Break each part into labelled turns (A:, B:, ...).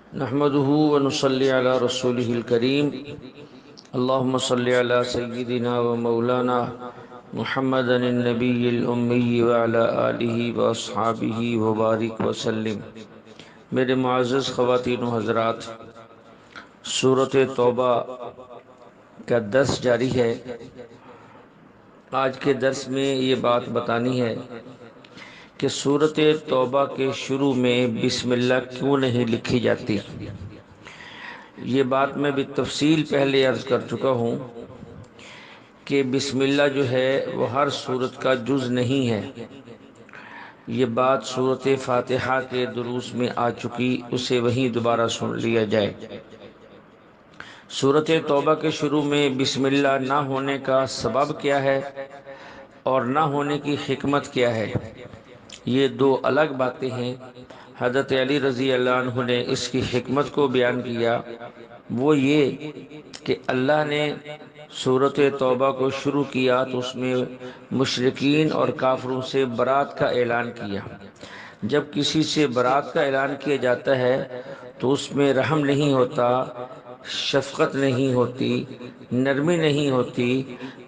A: نحمده ونصلي على رسوله الكريم اللهم صل على سيدنا ومولانا محمد النبي الأمي وعلى آله وأصحابه وبارك وسلم۔ میرے معزز خواتین و حضرات، سورۃ توبہ کا درس جاری ہے۔ آج کے درس میں یہ بات بتانی ہے کہ سورۃ توبہ کے شروع میں بسم اللہ کیوں نہیں لکھی جاتی۔ یہ بات میں بھی تفصیل پہلے عرض کر چکا ہوں کہ بسم اللہ جو ہے وہ ہر سورت کا جز نہیں ہے۔ یہ بات سورۃ فاتحہ کے دروس میں آ چکی، اسے وہیں دوبارہ سن لیا جائے۔ سورۃ توبہ کے شروع میں بسم اللہ نہ ہونے کا سبب کیا ہے اور نہ ہونے کی حکمت کیا ہے، یہ دو الگ باتیں ہیں۔ حضرت علی رضی اللہ عنہ نے اس کی حکمت کو بیان کیا، وہ یہ کہ اللہ نے سورۃ توبہ کو شروع کیا تو اس میں مشرکین اور کافروں سے برات کا اعلان کیا۔ جب کسی سے برات کا اعلان کیا جاتا ہے تو اس میں رحم نہیں ہوتا، شفقت نہیں ہوتی، نرمی نہیں ہوتی،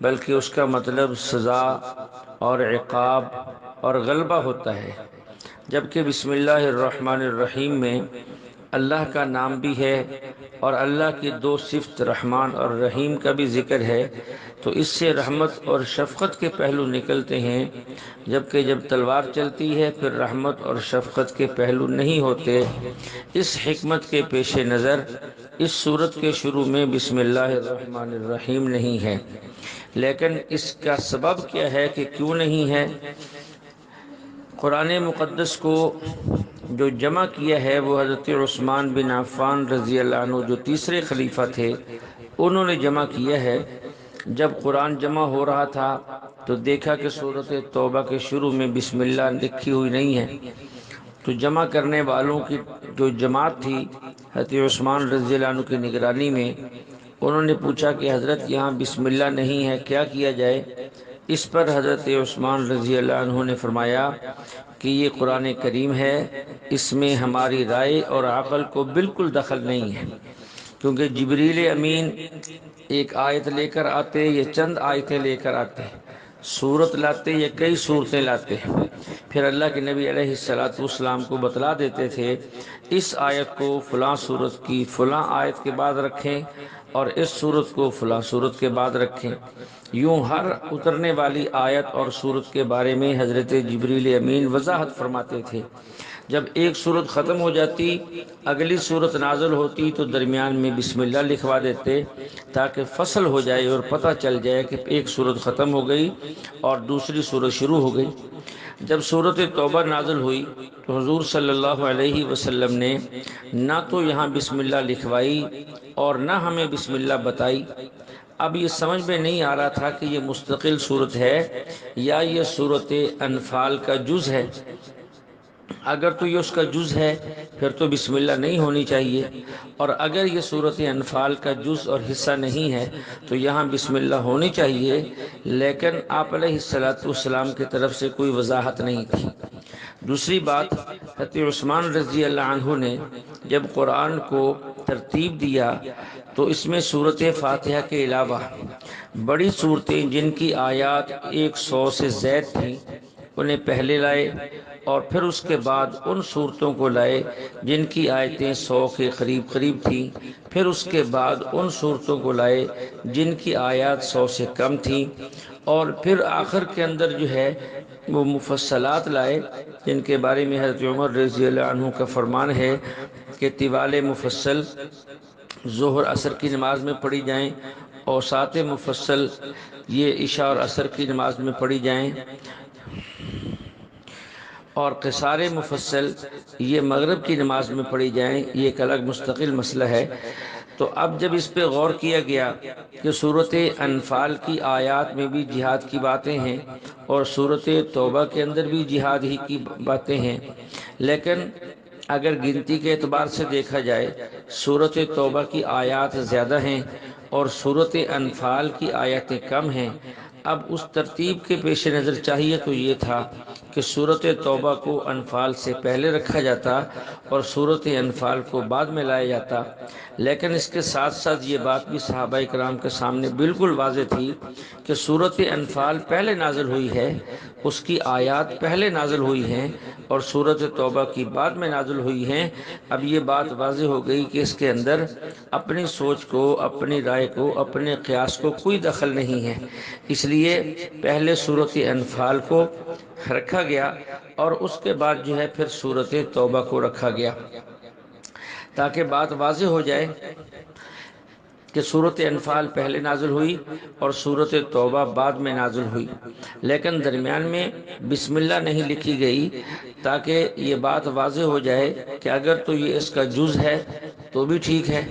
A: بلکہ اس کا مطلب سزا اور عقاب اور غلبہ ہوتا ہے۔ جبکہ بسم اللہ الرحمن الرحیم میں اللہ کا نام بھی ہے اور اللہ کی دو صفت رحمان اور رحیم کا بھی ذکر ہے، تو اس سے رحمت اور شفقت کے پہلو نکلتے ہیں، جبکہ جب تلوار چلتی ہے پھر رحمت اور شفقت کے پہلو نہیں ہوتے۔ اس حکمت کے پیش نظر اس سورت کے شروع میں بسم اللہ الرحمن الرحیم نہیں ہے، لیکن اس کا سبب کیا ہے کہ کیوں نہیں ہے؟ قرآن مقدس کو جو جمع کیا ہے وہ حضرت عثمان بن عفان رضی اللہ عنہ، جو تیسرے خلیفہ تھے، انہوں نے جمع کیا ہے۔ جب قرآن جمع ہو رہا تھا تو دیکھا کہ سورۃ توبہ کے شروع میں بسم اللہ لکھی ہوئی نہیں ہے، تو جمع کرنے والوں کی جو جماعت تھی حضرت عثمان رضی اللہ عنہ کی نگرانی میں، انہوں نے پوچھا کہ حضرت یہاں بسم اللہ نہیں ہے، کیا کیا جائے؟ اس پر حضرت عثمان رضی اللہ عنہ نے فرمایا کہ یہ قرآن کریم ہے، اس میں ہماری رائے اور عقل کو بالکل دخل نہیں ہے، کیونکہ جبریل امین ایک آیت لے کر آتے یا چند آیتیں لے کر آتے، سورت لاتے یا کئی صورتیں لاتے، پھر اللہ کے نبی علیہ السلام کو بتلا دیتے تھے اس آیت کو فلاں صورت کی فلاں آیت کے بعد رکھیں اور اس صورت کو فلاں صورت کے بعد رکھیں۔ یوں ہر اترنے والی آیت اور صورت کے بارے میں حضرت جبریل امین وضاحت فرماتے تھے۔ جب ایک صورت ختم ہو جاتی، اگلی صورت نازل ہوتی تو درمیان میں بسم اللہ لکھوا دیتے تاکہ فصل ہو جائے اور پتہ چل جائے کہ ایک صورت ختم ہو گئی اور دوسری صورت شروع ہو گئی۔ جب سورۃ توبہ نازل ہوئی تو حضور صلی اللہ علیہ وسلم نے نہ تو یہاں بسم اللہ لکھوائی اور نہ ہمیں بسم اللہ بتائی۔ اب یہ سمجھ میں نہیں آ رہا تھا کہ یہ مستقل صورت ہے یا یہ سورۃ انفال کا جز ہے۔ اگر تو یہ اس کا جز ہے پھر تو بسم اللہ نہیں ہونی چاہیے، اور اگر یہ سورۃ انفال کا جز اور حصہ نہیں ہے تو یہاں بسم اللہ ہونی چاہیے، لیکن آپ علیہ السلام کی طرف سے کوئی وضاحت نہیں تھی۔ دوسری بات، حضرت عثمان رضی اللہ عنہ نے جب قرآن کو ترتیب دیا تو اس میں سورۃ فاتحہ کے علاوہ بڑی صورتیں جن کی آیات 100 سے زائد تھیں انہیں پہلے لائے، اور پھر اس کے بعد ان صورتوں کو لائے جن کی آیتیں 100 کے قریب تھیں، پھر اس کے بعد ان صورتوں کو لائے جن کی آیات 100 سے کم تھیں، اور پھر آخر کے اندر جو ہے وہ مفصلات لائے جن کے بارے میں حضرت عمر رضی اللہ عنہ کا فرمان ہے کہ طوال مفصل ظہر عصر کی نماز میں پڑھی جائیں، اوساط مفصل یہ عشاء اور عصر کی نماز میں پڑھی جائیں، اور قصار مفصل یہ مغرب کی نماز میں پڑھی جائیں۔ یہ ایک الگ مستقل مسئلہ ہے۔ تو اب جب اس پہ غور کیا گیا کہ سورۃ انفال کی آیات میں بھی جہاد کی باتیں ہیں اور سورۃ توبہ کے اندر بھی جہاد ہی کی باتیں ہیں، لیکن اگر گنتی کے اعتبار سے دیکھا جائے سورۃ توبہ کی آیات زیادہ ہیں اور سورۃ انفال کی آیاتیں کم ہیں۔ اب اس ترتیب کے پیش نظر چاہیے تو یہ تھا کہ سورۃ توبہ کو انفال سے پہلے رکھا جاتا اور سورۃ انفال کو بعد میں لایا جاتا، لیکن اس کے ساتھ ساتھ یہ بات بھی صحابہ کرام کے سامنے بالکل واضح تھی کہ سورۃ انفال پہلے نازل ہوئی ہے، اس کی آیات پہلے نازل ہوئی ہیں اور سورۃ توبہ کی بعد میں نازل ہوئی ہیں۔ اب یہ بات واضح ہو گئی کہ اس کے اندر اپنی سوچ کو، اپنی رائے کو، اپنے قیاس کو کوئی دخل نہیں ہے، اس لیے پہلے سورۃ انفال کو رکھا گیا اور اس کے بعد جو ہے پھر سورۃ توبہ کو رکھا گیا، تاکہ بات واضح ہو جائے کہ سورۃ انفال پہلے نازل ہوئی اور سورۃ توبہ بعد میں نازل ہوئی، لیکن درمیان میں بسم اللہ نہیں لکھی گئی، تاکہ یہ بات واضح ہو جائے کہ اگر تو یہ اس کا جز ہے تو بھی ٹھیک ہے،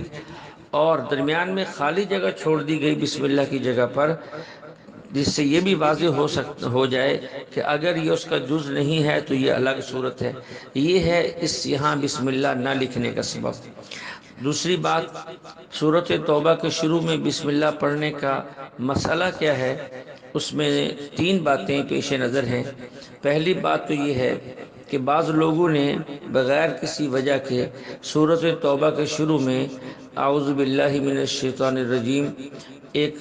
A: اور درمیان میں خالی جگہ چھوڑ دی گئی بسم اللہ کی جگہ پر، جس سے یہ بھی واضح ہو جائے کہ اگر یہ اس کا جز نہیں ہے تو یہ الگ صورت ہے۔ یہ ہے اس یہاں بسم اللہ نہ لکھنے کا سبب۔ دوسری بات، سورۃ توبہ کے شروع میں بسم اللہ پڑھنے کا مسئلہ کیا ہے، اس میں 3 باتیں پیش نظر ہیں۔ پہلی بات تو یہ ہے کہ بعض لوگوں نے بغیر کسی وجہ کے سورۃ توبہ کے شروع میں اعوذ باللہ من الشیطان الرجیم ایک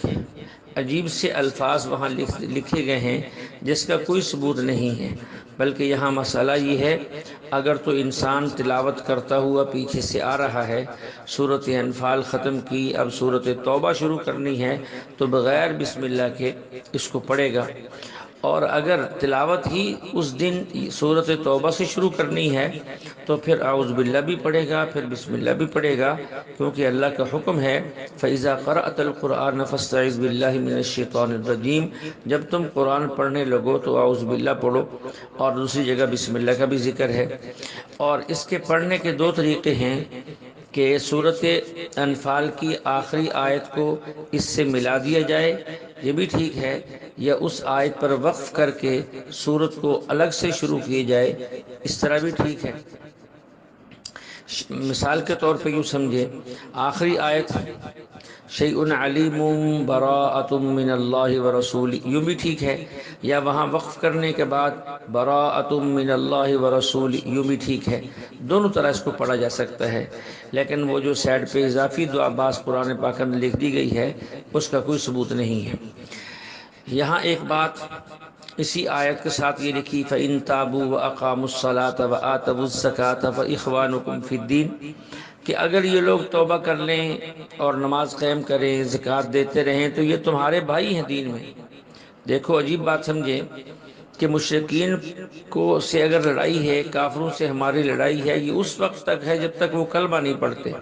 A: عجیب سے الفاظ وہاں لکھے گئے ہیں جس کا کوئی ثبوت نہیں ہے، بلکہ یہاں مسئلہ یہ ہے اگر تو انسان تلاوت کرتا ہوا پیچھے سے آ رہا ہے، سورۃ انفال ختم کی، اب سورۃ توبہ شروع کرنی ہے تو بغیر بسم اللہ کے اس کو پڑھے گا، اور اگر تلاوت ہی اس دن سورۃ توبہ سے شروع کرنی ہے تو پھر اعوذ باللہ بھی پڑھے گا، پھر بسم اللہ بھی پڑھے گا، کیونکہ اللہ کا حکم ہے فَإِذَا قَرَأْتَ الْقُرْآنَ فَاسْتَعِذْ بِاللَّهِ مِنَ الشَّيْطَانِ الرَّجِيمِ، جب تم قرآن پڑھنے لگو تو اعوذ باللہ پڑھو، اور دوسری جگہ بسم اللہ کا بھی ذکر ہے۔ اور اس کے پڑھنے کے 2 طریقے ہیں کہ سورۃ انفال کی آخری آیت کو اس سے ملا دیا جائے، یہ بھی ٹھیک ہے، یا اس آیت پر وقف کر کے سورت کو الگ سے شروع کی جائے، اس طرح بھی ٹھیک ہے۔ مثال کے طور پہ یوں سمجھے، آخری آیت شیء علیم براءۃ من اللہ ورسولہ، یوں بھی ٹھیک ہے، یا وہاں وقف کرنے کے بعد براءۃ من اللہ ورسولہ، یوں بھی ٹھیک ہے، دونوں طرح اس کو پڑھا جا سکتا ہے، لیکن وہ جو سائڈ پہ اضافی دعا بعض قرآن پاک میں لکھ دی گئی ہے اس کا کوئی ثبوت نہیں ہے۔ یہاں ایک بات اسی آیت کے ساتھ یہ لکھی فَإِن تَابُوا وَأَقَامُوا الصَّلَاةَ وَآتَوُا الزَّكَاةَ فَإِخْوَانُكُمْ فِي الدِّينِ، کہ اگر یہ لوگ توبہ کر لیں اور نماز قائم کریں، زکوٰۃ دیتے رہیں تو یہ تمہارے بھائی ہیں دین میں۔ دیکھو عجیب بات سمجھے کہ مشرکین کو سے اگر لڑائی ہے، کافروں سے ہماری لڑائی ہے، یہ اس وقت تک ہے جب تک وہ کلمہ نہیں پڑھتے،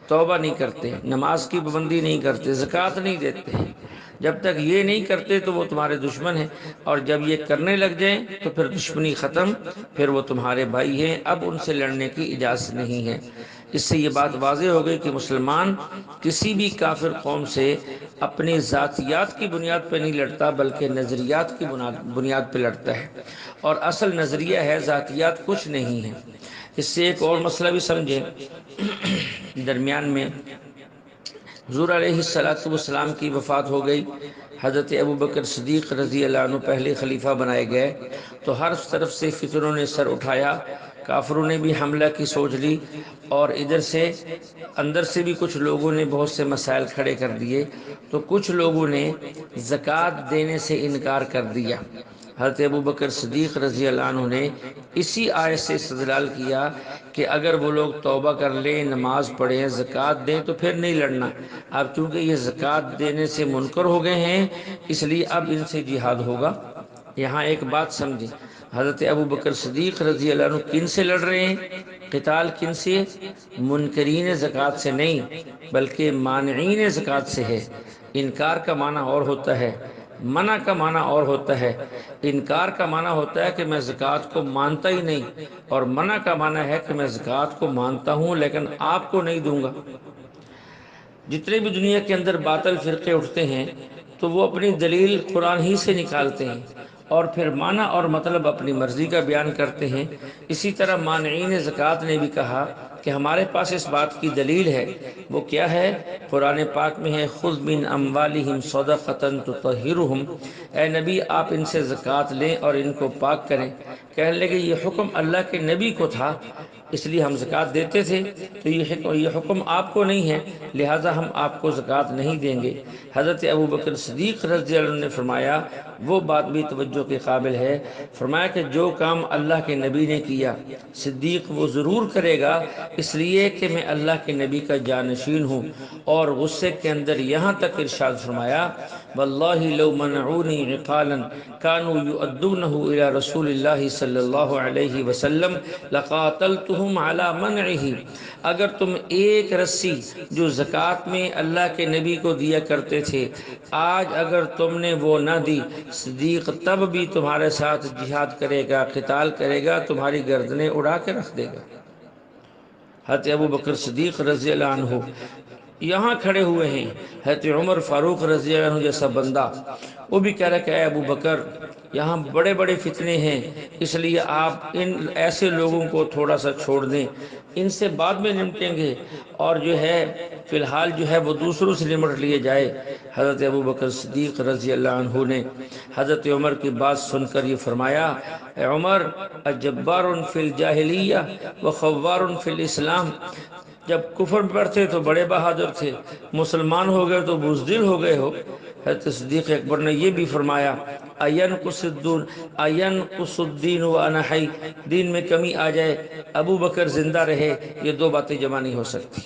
A: توبہ نہیں کرتے، نماز کی پابندی نہیں کرتے، زکوٰۃ نہیں دیتے، جب تک یہ نہیں کرتے تو وہ تمہارے دشمن ہیں، اور جب یہ کرنے لگ جائیں تو پھر دشمنی ختم، پھر وہ تمہارے بھائی ہیں، اب ان سے لڑنے کی اجازت نہیں ہے۔ اس سے یہ بات واضح ہو گئی کہ مسلمان کسی بھی کافر قوم سے اپنی ذاتیات کی بنیاد پہ نہیں لڑتا، بلکہ نظریات کی بنیاد پہ لڑتا ہے، اور اصل نظریہ ہے، ذاتیات کچھ نہیں ہے۔ اس سے ایک اور مسئلہ بھی سمجھیں، درمیان میں حضور علیہ السلام کی وفات ہو گئی، حضرت ابوبکر صدیق رضی اللہ عنہ پہلے خلیفہ بنائے گئے، تو ہر طرف سے فتنوں نے سر اٹھایا، کافروں نے بھی حملہ کی سوچ لی، اور ادھر سے اندر سے بھی کچھ لوگوں نے بہت سے مسائل کھڑے کر دیے، تو کچھ لوگوں نے زکوٰۃ دینے سے انکار کر دیا۔ حضرت ابوبکر صدیق رضی اللہ عنہ نے اسی آیت سے استدلال کیا کہ اگر وہ لوگ توبہ کر لیں، نماز پڑھیں، زکوٰۃ دیں تو پھر نہیں لڑنا، اب چونکہ یہ زکوٰۃ دینے سے منکر ہو گئے ہیں اس لیے اب ان سے جہاد ہوگا۔ یہاں ایک بات سمجھیں، حضرت ابوبکر صدیق رضی اللہ عنہ کن سے لڑ رہے ہیں؟ قتال کن سے؟ منکرین زکوٰۃ سے نہیں، بلکہ مانعین زکوٰۃ سے ہے۔ انکار کا معنی اور ہوتا ہے، منع کا معنی اور ہوتا ہے۔ انکار کا معنی ہوتا ہے کہ میں زکوٰۃ کو مانتا ہی نہیں، اور منع کا معنی ہے کہ میں زکوٰۃ کو مانتا ہوں لیکن آپ کو نہیں دوں گا۔ جتنے بھی دنیا کے اندر باطل فرقے اٹھتے ہیں تو وہ اپنی دلیل قرآن ہی سے نکالتے ہیں، اور پھر معنی اور مطلب اپنی مرضی کا بیان کرتے ہیں۔ اسی طرح مانعین زکوٰۃ نے بھی کہا کہ ہمارے پاس اس بات کی دلیل ہے، وہ کیا ہے؟ قرآن پاک میں ہے خذ من اموالہم صدقۃ تطہرہم، اے نبی آپ ان سے زکوٰۃ لیں اور ان کو پاک کریں۔ کہنے لگے یہ حکم اللہ کے نبی کو تھا اس لیے ہم زکوٰۃ دیتے تھے، تو یہ حکم آپ کو نہیں ہے لہٰذا ہم آپ کو زکوٰۃ نہیں دیں گے۔ حضرت ابوبکر صدیق رضی اللہ عنہ نے فرمایا، وہ بات بھی توجہ کے قابل ہے، فرمایا کہ جو کام اللہ کے نبی نے کیا صدیق وہ ضرور کرے گا، اس لیے کہ میں اللہ کے نبی کا جانشین ہوں۔ اور غصے کے اندر یہاں تک ارشاد فرمایا، واللہ لو منعونی عقالا كانوا يؤدونه الى رسول اللہ صلی اللہ علیہ وسلم لقاتلتهم على منعه، اگر تم ایک رسی جو زکوٰۃ میں اللہ کے نبی کو دیا کرتے تھے آج اگر تم نے وہ نہ دی، صدیق تب بھی تمہارے ساتھ جہاد کرے گا، قتال کرے گا، تمہاری گردنیں اڑا کے رکھ دے گا۔ حضرت ابوبکر صدیق رضی اللہ عنہ یہاں کھڑے ہوئے ہیں، حضرت عمر فاروق رضی اللہ عنہ جیسا بندہ وہ بھی کہہ رہا کہ اے ابو بکر یہاں بڑے بڑے فتنے ہیں، اس لیے آپ ان ایسے لوگوں کو تھوڑا سا چھوڑ دیں، ان سے بعد میں نمٹیں گے، اور جو ہے فی الحال جو ہے وہ دوسروں سے نمٹ لیے جائے۔ حضرت ابوبکر صدیق رضی اللہ عنہ نے حضرت عمر کی بات سن کر یہ فرمایا، اے عمر اجبار فی الجاہلیہ وخوار فی الاسلام، جب کفر میں پڑھتے تو بڑے بہادر تھے، مسلمان ہو گئے تو بزدل ہو گئے ہو۔ حضرت صدیق اکبر نے یہ بھی فرمایا، اینقص الدین وانا حی، دین میں کمی آ جائے ابو بکر زندہ رہے، یہ دو باتیں جمع نہیں ہو سکتی۔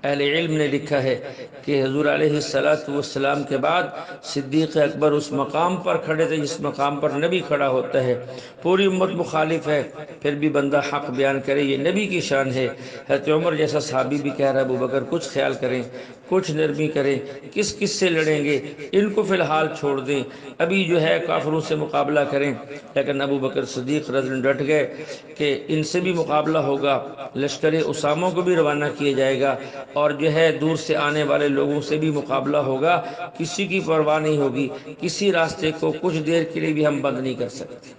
A: اہل علم نے لکھا ہے کہ حضور علیہ السلام کے بعد صدیق اکبر اس مقام پر کھڑے تھے جس مقام پر نبی کھڑا ہوتا ہے، پوری امت مخالف ہے پھر بھی بندہ حق بیان کرے، یہ نبی کی شان ہے۔ حضرت عمر جیسا صحابی بھی کہہ رہا ہے ابو بکر کچھ خیال کریں، کچھ نرمی کریں، کس سے لڑیں گے، ان کو فی الحال چھوڑ دیں، ابھی جو ہے کافروں سے مقابلہ کریں۔ لیکن ابو بکر صدیق رضی اللہ عنہ ڈٹ گئے کہ ان سے بھی مقابلہ ہوگا، لشکر اسامہ کو بھی روانہ کیا جائے گا، اور جو ہے دور سے آنے والے لوگوں سے بھی مقابلہ ہوگا، کسی کی پرواہ نہیں ہوگی، کسی راستے کو کچھ دیر کے لیے بھی ہم بند نہیں کر سکتے۔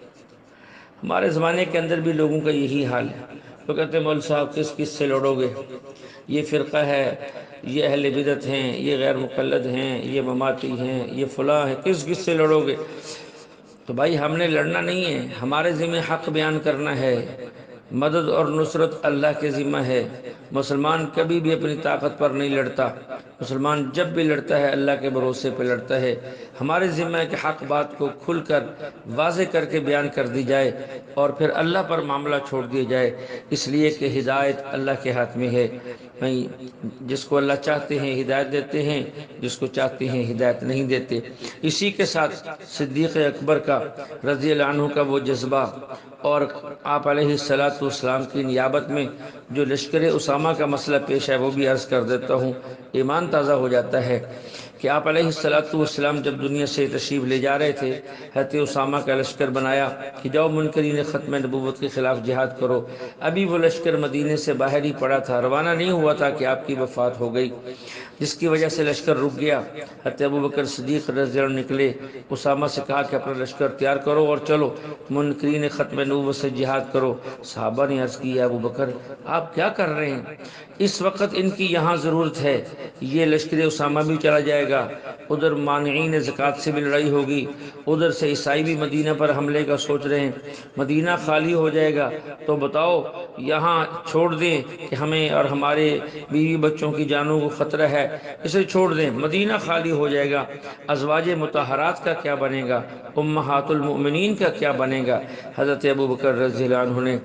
A: ہمارے زمانے کے اندر بھی لوگوں کا یہی حال ہے، وہ کہتے ہیں مول صاحب کس سے لڑو گے، یہ فرقہ ہے، یہ اہل بدعت ہیں، یہ غیر مقلد ہیں، یہ مماتی ہیں، یہ فلاں ہیں، کس سے لڑو گے؟ تو بھائی ہم نے لڑنا نہیں ہے، ہمارے ذمہ حق بیان کرنا ہے، مدد اور نصرت اللہ کے ذمہ ہے۔ مسلمان کبھی بھی اپنی طاقت پر نہیں لڑتا، مسلمان جب بھی لڑتا ہے اللہ کے بھروسے پہ لڑتا ہے۔ ہمارے ذمہ ہے کہ حق بات کو کھل کر واضح کر کے بیان کر دی جائے اور پھر اللہ پر معاملہ چھوڑ دیا جائے، اس لیے کہ ہدایت اللہ کے ہاتھ میں ہے، جس کو اللہ چاہتے ہیں ہدایت دیتے ہیں، جس کو چاہتے ہیں ہدایت نہیں دیتے۔ اسی کے ساتھ صدیق اکبر کا رضی اللہ عنہ کا وہ جذبہ اور آپ علیہ السلام کی نیابت میں جو لشکر اسامہ کا مسئلہ پیش ہے وہ بھی عرض کر دیتا ہوں، ایمان تازہ ہو جاتا ہے کہ آپ علیہ السلام جب دنیا سے تشریف لے جا رہے تھے، حضرت اسامہ کا لشکر بنایا کہ جاؤ منکرین ختم نبوت کے خلاف جہاد کرو۔ ابھی وہ لشکر مدینے سے باہر ہی پڑا تھا، روانہ نہیں ہوا تھا کہ آپ کی وفات ہو گئی، جس کی وجہ سے لشکر رک گیا۔ حضرت ابوبکر صدیق رضی اللہ عنہ نکلے، اسامہ سے کہا کہ اپنا لشکر تیار کرو اور چلو منکرین ختم نبوت سے جہاد کرو۔ صحابہ نے عرض کیا ابو بکر آپ کیا کر رہے ہیں، اس وقت ان کی یہاں ضرورت ہے، یہ لشکر اسامہ بھی چلا جائے گا، ادھر مانعین زکوٰۃ سے بھی لڑائی ہوگی، ادھر سے عیسائی بھی مدینہ پر حملے کا سوچ رہے ہیں، مدینہ خالی ہو جائے گا، تو بتاؤ یہاں چھوڑ دیں کہ ہمیں اور ہمارے بیوی بچوں کی جانوں کو خطرہ ہے، اسے چھوڑ دیں، مدینہ خالی ہو جائے گا، ازواج مطہرات کا کیا بنے گا، امہات المؤمنین کا کیا بنے گا۔ حضرت ابوبکر رضی اللہ عنہ نے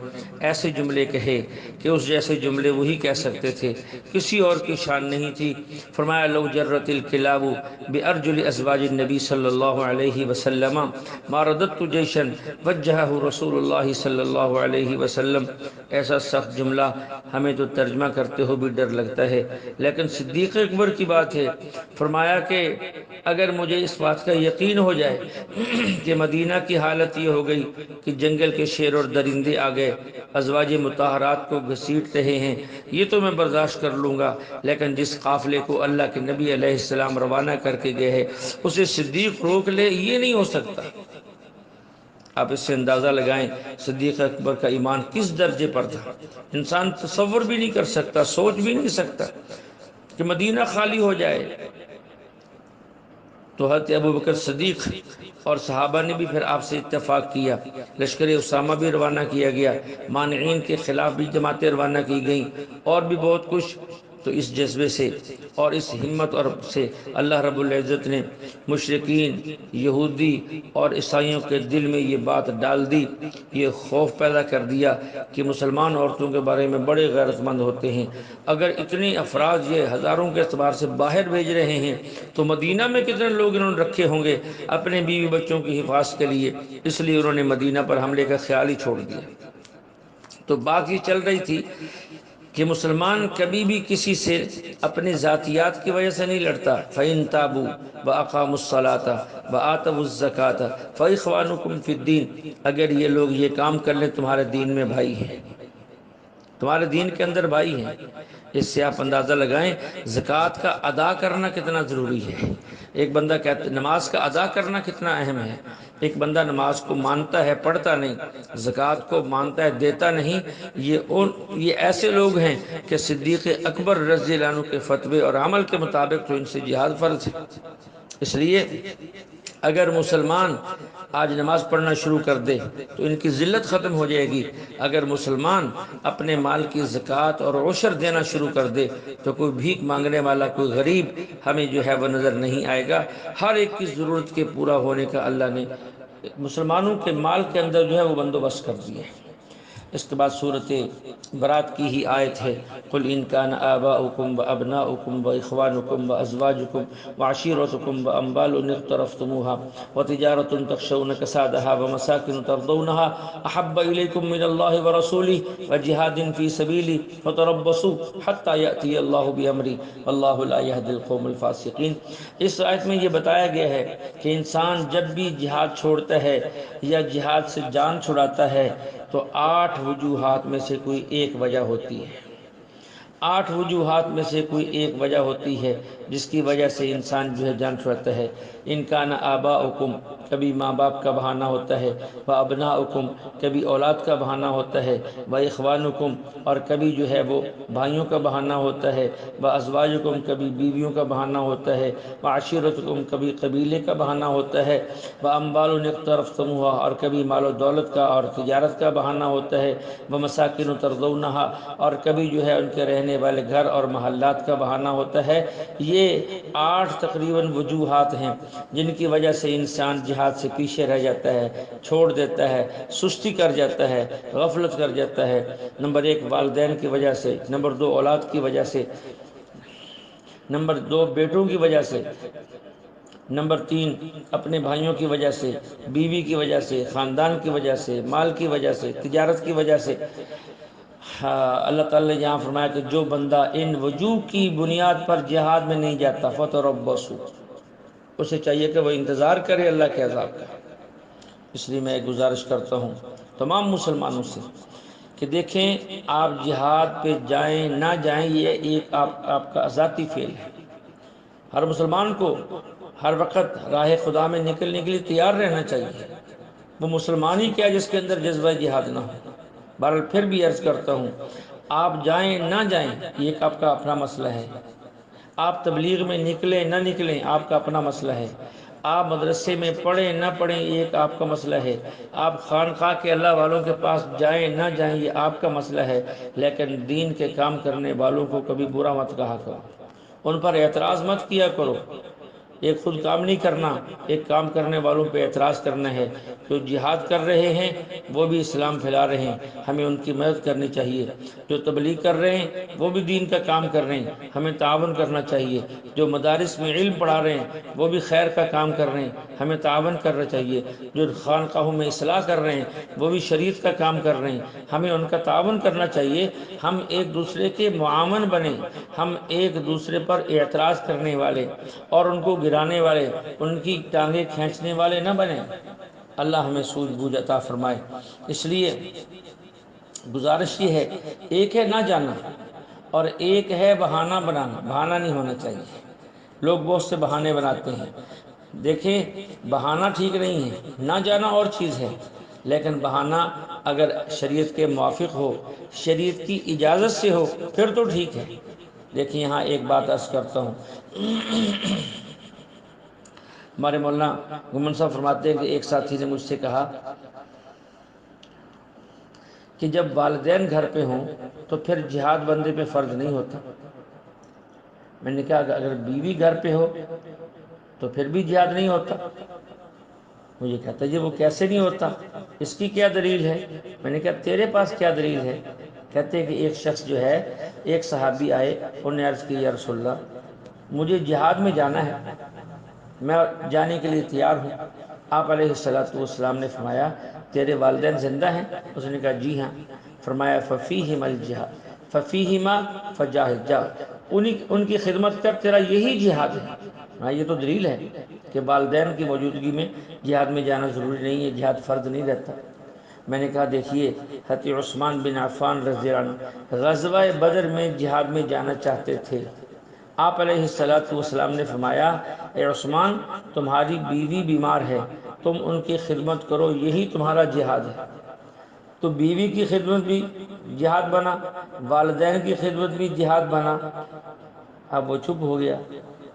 A: ایسے جملے کہے کہ اس جیسے جملے وہی کہہ سکتے تھے، کسی اور کی شان نہیں تھی۔ فرمایا لو جرت الکلاب بارجل ازواج النبی صلی اللہ علیہ وسلم ما رددت جیشا وجہہ رسول اللہ صلی اللہ علیہ وسلم۔ ایسا سخت جملہ ہمیں تو ترجمہ کرتے ہو بھی ڈر لگتا ہے، لیکن صدیق اکبر کی بات ہے۔ فرمایا کہ اگر مجھے اس بات کا یقین ہو جائے کہ مدینہ کی حالت یہ ہو گئی کہ جنگل کے شیر اور درندے آ گئے، ازواج مطہرات کو گھسیٹ رہے ہیں، یہ تو میں برداشت کر لوں گا، لیکن جس قافلے کو اللہ کے نبی علیہ السلام روانہ کر کے گئے ہیں اسے صدیق روک لے، یہ نہیں ہو سکتا۔ آپ اس سے اندازہ لگائیں صدیق اکبر کا ایمان کس درجے پر تھا۔ انسان تصور بھی نہیں کر سکتا، سوچ بھی نہیں سکتا کہ مدینہ خالی ہو جائے۔ تو حضرت ابوبکر صدیق اور صحابہ نے بھی پھر آپ سے اتفاق کیا، لشکر اسامہ بھی روانہ کیا گیا، مانعین کے خلاف بھی جماعتیں روانہ کی گئیں، اور بھی بہت کچھ۔ تو اس جذبے سے اور اس ہمت اور سے اللہ رب العزت نے مشرکین، یہودی اور عیسائیوں کے دل میں یہ بات ڈال دی، یہ خوف پیدا کر دیا کہ مسلمان عورتوں کے بارے میں بڑے غیرت مند ہوتے ہیں۔ اگر اتنے افراد یہ ہزاروں کے اعتبار سے باہر بھیج رہے ہیں تو مدینہ میں کتنے لوگ انہوں نے رکھے ہوں گے اپنے بیوی بچوں کی حفاظت کے لیے، اس لیے انہوں نے مدینہ پر حملے کا خیال ہی چھوڑ دیا۔ تو بات یہ چل رہی تھی کہ مسلمان کبھی بھی کسی سے اپنے ذاتیات کی وجہ سے نہیں لڑتا۔ فَإِن تَابُوا وَأَقَامُوا الصَّلَاةَ وَآتَوُا الزَّكَاةَ فَإِخْوَانُكُمْ فِي الدِّينِ، اگر یہ لوگ یہ کام کر لیں تمہارے دین میں بھائی ہیں، تمہارے دین کے اندر بھائی ہیں۔ اس سے آپ اندازہ لگائیں زکوٰۃ کا ادا کرنا کتنا ضروری ہے۔ ایک بندہ کہتا ہے نماز کا ادا کرنا کتنا اہم ہے۔ ایک بندہ نماز کو مانتا ہے پڑھتا نہیں، زکوٰۃ کو مانتا ہے دیتا نہیں، یہ ایسے لوگ ہیں کہ صدیق اکبر رضی اللہ عنہ کے فتوے اور عمل کے مطابق تو ان سے جہاد فرض ہے۔ اس لیے اگر مسلمان آج نماز پڑھنا شروع کر دے تو ان کی ذلت ختم ہو جائے گی۔ اگر مسلمان اپنے مال کی زکوٰۃ اور عشر دینا شروع کر دے تو کوئی بھیک مانگنے والا، کوئی غریب ہمیں جو ہے وہ نظر نہیں آئے گا۔ ہر ایک کی ضرورت کے پورا ہونے کا اللہ نے مسلمانوں کے مال کے اندر جو ہے وہ بندوبست کر دیا ہے۔ اس کے بعد صورت برات کی ہی آیت ہے، قل ان کان آباؤکم وابناؤکم واخوانکم وازواجکم وعشیرتکم واموال اقترفتموها وتجارۃ تخشون کسادها ومساکن ترضونها احب الیکم من اللہ ورسولہ وجہاد فی سبیلہ فتربصوا حتی یأتی اللہ بامرہ واللہ لا یہدی القوم الفاسقین۔ اس آیت میں یہ بتایا گیا ہے کہ انسان جب بھی جہاد چھوڑتا ہے یا جہاد سے جان چھڑاتا ہے تو 8 وجوہات میں سے کوئی ایک وجہ ہوتی ہے۔ 8 وجوہات میں سے کوئی ایک وجہ ہوتی ہے جس کی وجہ سے انسان جو ہے جان چھڑاتا ہے۔ ان کان آباؤکم، کبھی ماں باپ کا بہانہ ہوتا ہے، وابناؤکم، کبھی اولاد کا بہانہ ہوتا ہے، واخوانکم، اور کبھی جو ہے وہ بھائیوں کا بہانہ ہوتا ہے، وازواجکم، کبھی بیویوں کا بہانہ ہوتا ہے، وعشیرتکم، کبھی قبیلے کا بہانہ ہوتا ہے، واموال اقترفتموها، اور کبھی مال و دولت کا اور تجارت کا بہانہ ہوتا ہے، ومساکن ترضونها، اور کبھی جو ہے ان کے رہنے والے گھر اور محلات کا بہانہ ہوتا ہے۔ یہ 8 تقریباً وجوہات ہیں جن کی وجہ سے انسان جہاد سے پیچھے رہ جاتا ہے، چھوڑ دیتا ہے، سستی کر جاتا ہے، غفلت کر جاتا ہے۔ نمبر 1 والدین کی وجہ سے، نمبر 2 اولاد کی وجہ سے، نمبر 2 بیٹوں کی وجہ سے، نمبر 3 اپنے بھائیوں کی وجہ سے، بیوی کی وجہ سے، خاندان کی وجہ سے، مال کی وجہ سے، تجارت کی وجہ سے۔ اللہ تعالیٰ نے یہاں فرمایا کہ جو بندہ ان وجوہ کی بنیاد پر جہاد میں نہیں جاتا فتربصوا، اسے چاہیے کہ وہ انتظار کرے اللہ کے عذاب کا۔ اس لیے میں ایک گزارش کرتا ہوں تمام مسلمانوں سے کہ دیکھیں آپ جہاد پہ جائیں نہ جائیں یہ ایک آپ کا ذاتی فعل ہے۔ ہر مسلمان کو ہر وقت راہ خدا میں نکلنے کے لیے تیار رہنا چاہیے۔ وہ مسلمان ہی کیا جس کے اندر جذبہ جہاد نہ ہو۔ بہرحال پھر بھی عرض کرتا ہوں آپ جائیں نہ جائیں یہ ایک آپ کا اپنا مسئلہ ہے۔ آپ تبلیغ میں نکلیں نہ نکلیں آپ کا اپنا مسئلہ ہے۔ آپ مدرسے میں پڑھیں نہ پڑھیں یہ ایک آپ کا مسئلہ ہے۔ آپ خانقاہ کے اللہ والوں کے پاس جائیں نہ جائیں یہ آپ کا مسئلہ ہے، لیکن دین کے کام کرنے والوں کو کبھی برا مت کہا کرو، ان پر اعتراض مت کیا کرو۔ ایک خود کام نہیں کرنا، ایک کام کرنے والوں پہ اعتراض کرنا ہے۔ جو جہاد کر رہے ہیں وہ بھی اسلام پھیلا رہے ہیں، ہمیں ان کی مدد کرنی چاہیے۔ جو تبلیغ کر رہے ہیں وہ بھی دین کا کام کر رہے ہیں، ہمیں تعاون کرنا چاہیے۔ جو مدارس میں علم پڑھا رہے ہیں وہ بھی خیر کا کام کر رہے ہیں، ہمیں تعاون کرنا چاہیے۔ جو خانقاہوں میں اصلاح کر رہے ہیں وہ بھی شریعت کا کام کر رہے ہیں، ہمیں ان کا تعاون کرنا چاہیے۔ ہم ایک دوسرے کے معاون بنیں، ہم ایک دوسرے پر اعتراض کرنے والے اور ان کو گرانے والے، ان کی ٹانگیں کھینچنے والے نہ بنیں۔ اللہ ہمیں سوجھ بوجھ عطا فرمائے۔ اس لیے گزارش یہ ہے، ایک ہے نہ جانا اور ایک ہے بہانہ بنانا۔ بہانہ نہیں ہونا چاہیے، لوگ بہت سے بہانے بناتے ہیں۔ دیکھیں بہانہ ٹھیک نہیں ہے، نہ جانا اور چیز ہے، لیکن بہانہ اگر شریعت کے موافق ہو، شریعت کی اجازت سے ہو، پھر تو ٹھیک ہے۔ دیکھیں یہاں ایک بات عرض کرتا ہوں، ہمارے مولانا گمن صاحب فرماتے ہیں کہ ایک ساتھی نے مجھ سے کہا کہ جب والدین گھر پہ ہوں تو پھر جہاد بندے پہ فرض نہیں ہوتا۔ میں نے کہا کہ اگر بیوی گھر پہ ہو تو پھر بھی جہاد نہیں ہوتا۔ مجھے کہتا جی وہ کیسے نہیں ہوتا، اس کی کیا دلیل ہے؟ میں نے کہا تیرے پاس کیا دلیل ہے؟ کہتے ہیں کہ ایک شخص جو ہے، ایک صحابی آئے، انہوں نے عرض کی یا رسول اللہ مجھے جہاد میں جانا ہے، میں جانے کے لیے تیار ہوں۔ آپ علیہ السلام نے فرمایا تیرے والدین زندہ ہیں؟ اس نے کہا جی ہاں۔ فرمایا ففیہما الجہاد ففیہما فجاہد، جا ان کی خدمت کر، تیرا یہی جہاد ہے۔ ہاں یہ تو دلیل ہے کہ والدین کی موجودگی میں جہاد میں جانا ضروری نہیں ہے، جہاد فرض نہیں رہتا۔ میں نے کہا دیکھیے حضرت عثمان بن عفان رضی اللہ عنہ غزوہ بدر میں جہاد میں جانا چاہتے تھے۔ آپ علیہ السلام نے فرمایا اے عثمان تمہاری بیوی بیمار ہے، تم ان کی خدمت کرو، یہی تمہارا جہاد ہے۔ تو بیوی کی خدمت بھی جہاد بنا، والدین کی خدمت بھی جہاد بنا۔ اب وہ چپ ہو گیا،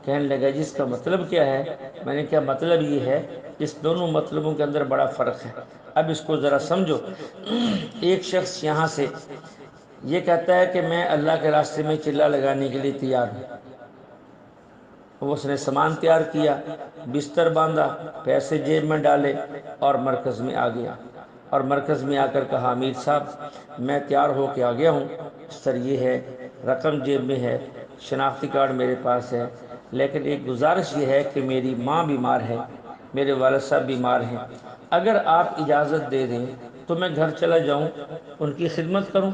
A: کہنے لگا جس کا مطلب کیا ہے؟ میں نے کہا مطلب یہ ہے اس دونوں مطلبوں کے اندر بڑا فرق ہے، اب اس کو ذرا سمجھو۔ ایک شخص یہاں سے یہ کہتا ہے کہ میں اللہ کے راستے میں چلہ لگانے کے لیے تیار ہوں، اس نے سامان تیار کیا، بستر باندھا، پیسے جیب میں ڈالے اور مرکز میں آ گیا، اور مرکز میں آ کر کہا امیر صاحب میں تیار ہو کے آ گیا ہوں، بستر یہ ہے، رقم جیب میں ہے، شناختی کارڈ میرے پاس ہے، لیکن ایک گزارش یہ ہے کہ میری ماں بیمار ہے، میرے والد صاحب بیمار ہیں، اگر آپ اجازت دے دیں تو میں گھر چلا جاؤں، ان کی خدمت کروں۔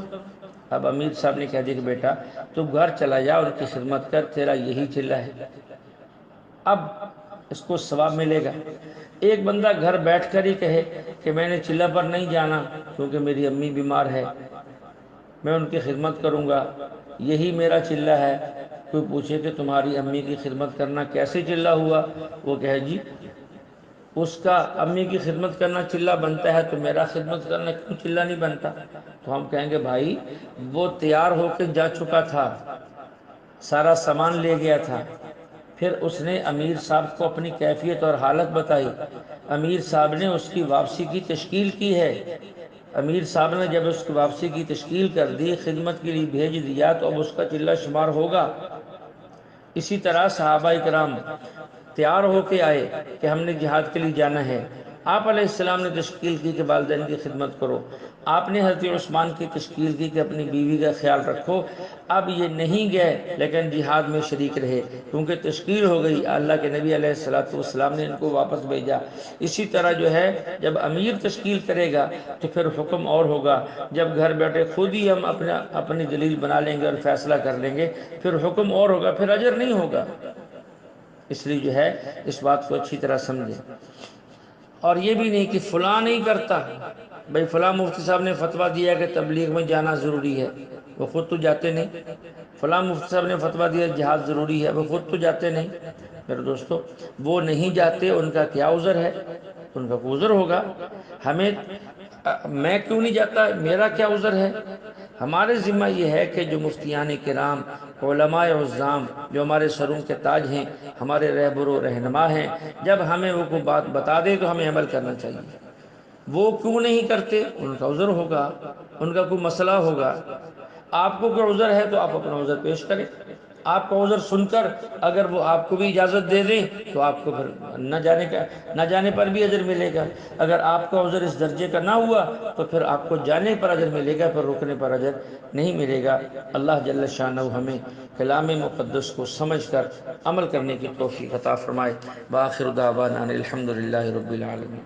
A: اب امیر صاحب نے کہہ دیا کہ بیٹا تو گھر چلا جا، ان کی خدمت کر، تیرا یہی چلہ ہے، اب اس کو ثواب ملے گا۔ ایک بندہ گھر بیٹھ کر ہی کہے کہ میں نے چلہ پر نہیں جانا کیونکہ میری امی بیمار ہے، میں ان کی خدمت کروں گا، یہی میرا چلہ ہے۔ کوئی پوچھے کہ تمہاری امی کی خدمت کرنا کیسے چلہ ہوا؟ وہ کہے جی اس کا امی کی خدمت کرنا چلہ بنتا ہے تو میرا خدمت کرنا کیوں چلہ نہیں بنتا؟ تو ہم کہیں گے بھائی وہ تیار ہو کے جا چکا تھا، سارا سامان لے گیا تھا، پھر اس نے امیر صاحب کو اپنی کیفیت اور حالت بتائی، امیر صاحب نے اس کی واپسی کی تشکیل کی ہے، امیر صاحب نے جب اس کی واپسی کی تشکیل کر دی، خدمت کے لیے بھیج دیا، تو اب اس کا چلہ شمار ہوگا۔ اسی طرح صحابہ کرام تیار ہو کے آئے کہ ہم نے جہاد کے لیے جانا ہے، آپ علیہ السلام نے تشکیل کی کہ والدین کی خدمت کرو، آپ نے حضرت عثمان کی تشکیل کی کہ اپنی بیوی کا خیال رکھو۔ اب یہ نہیں گئے لیکن جہاد میں شریک رہے کیونکہ تشکیل ہو گئی، اللہ کے نبی علیہ السلام نے ان کو واپس بھیجا۔ اسی طرح جو ہے جب امیر تشکیل کرے گا تو پھر حکم اور ہوگا، جب گھر بیٹھے خود ہی ہم اپنی دلیل بنا لیں گے اور فیصلہ کر لیں گے پھر حکم اور ہوگا، پھر اجر نہیں ہوگا۔ اس لیے جو ہے اس بات کو اچھی طرح سمجھیں، اور یہ بھی نہیں کہ فلاں نہیں کرتا، بھئی فلاں مفتی صاحب نے فتویٰ دیا کہ تبلیغ میں جانا ضروری ہے، وہ خود تو جاتے نہیں، فلاں مفتی صاحب نے فتویٰ دیا جہاد ضروری ہے، وہ خود تو جاتے نہیں۔ میرے دوستو وہ نہیں جاتے، ان کا کیا عذر ہے؟ ان کا کوئی عذر ہوگا، ہمیں میں کیوں نہیں جاتا، میرا کیا عذر ہے؟ ہمارے ذمہ یہ ہے کہ جو مفتیان کرام، علماء عظام جو ہمارے سروں کے تاج ہیں، ہمارے رہبر و رہنما ہیں، جب ہمیں وہ کوئی بات بتا دے تو ہمیں عمل کرنا چاہیے۔ وہ کیوں نہیں کرتے؟ ان کا عذر ہوگا، ان کا کوئی مسئلہ ہوگا۔ آپ کو کوئی عذر ہے تو آپ اپنا عذر پیش کریں، آپ کا عذر سن کر اگر وہ آپ کو بھی اجازت دے دیں تو آپ کو پھر نہ جانے پر بھی اجر ملے گا، اگر آپ کا عذر اس درجے کا نہ ہوا تو پھر آپ کو جانے پر اجر ملے گا، پھر رکنے پر اجر نہیں ملے گا۔ اللہ جل شانہ ہمیں کلام مقدس کو سمجھ کر عمل کرنے کی توفیق عطا فرمائے۔ بآخر دعوانا الحمدللہ رب العالمین۔